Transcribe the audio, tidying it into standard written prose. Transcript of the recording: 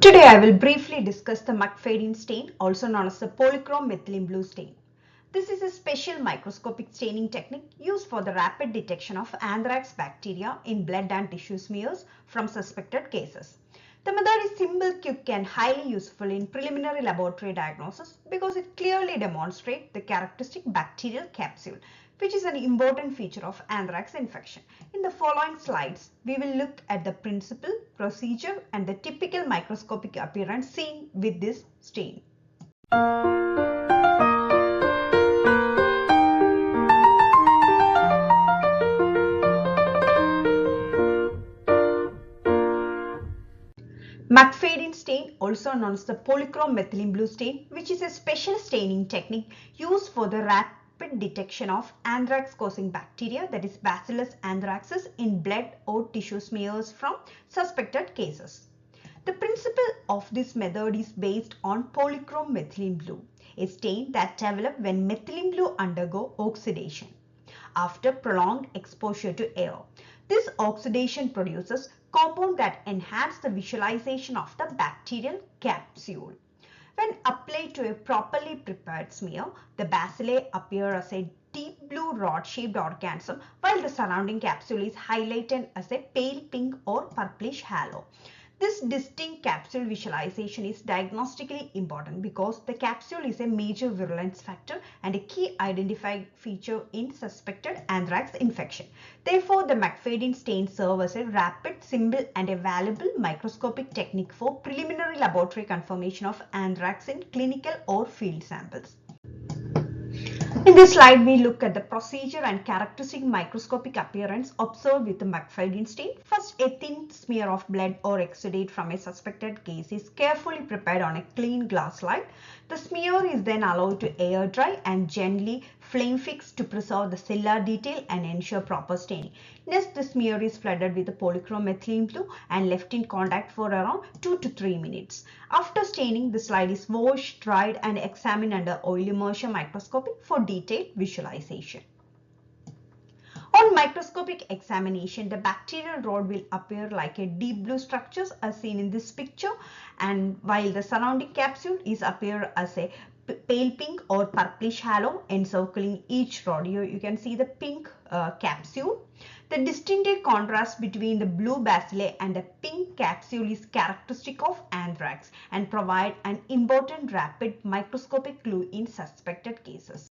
Today I will briefly discuss the McFadyean stain, also known as the Polychrome Methylene blue stain. This is a special microscopic staining technique used for the rapid detection of anthrax bacteria in blood and tissue smears from suspected cases. The method is simple, quick and highly useful in preliminary laboratory diagnosis because it clearly demonstrates the characteristic bacterial capsule, which is an important feature of anthrax infection. In the following slides, we will look at the principle, procedure and the typical microscopic appearance seen with this stain. McFadyean stain, also known as the Polychrome Methylene blue stain, which is a special staining technique used for the rapid detection of anthrax causing bacteria, that is Bacillus anthracis, in blood or tissue smears from suspected cases. The principle of this method is based on polychrome methylene blue, a stain that develops when methylene blue undergo oxidation after prolonged exposure to air. This oxidation produces compound that enhance the visualization of the bacterial capsule. When applied to a properly prepared smear, the bacilli appear as a deep blue rod-shaped organism, while the surrounding capsule is highlighted as a pale pink or purplish halo. This distinct capsule visualization is diagnostically important because the capsule is a major virulence factor and a key identifying feature in suspected anthrax infection. Therefore, the McFadyean stain serves as a rapid, simple and a valuable microscopic technique for preliminary laboratory confirmation of anthrax in clinical or field samples. In this slide, we look at the procedure and characteristic microscopic appearance observed with the McFadyean stain. First, a thin smear of blood or exudate from a suspected case is carefully prepared on a clean glass slide. The smear is then allowed to air dry and gently flame fixed to preserve the cellular detail and ensure proper staining. Next, the smear is flooded with the polychrome methylene blue and left in contact for around 2 to 3 minutes. After staining, the slide is washed, dried and examined under oil immersion microscopy for detailed visualization. On microscopic examination, the bacterial rod will appear like a deep blue structure as seen in this picture, and while the surrounding capsule is appear as a pale pink or purplish halo encircling each rod. Here you can see the pink capsule. The distinctive contrast between the blue bacilli and the pink capsule is characteristic of anthrax and provide an important rapid microscopic clue in suspected cases.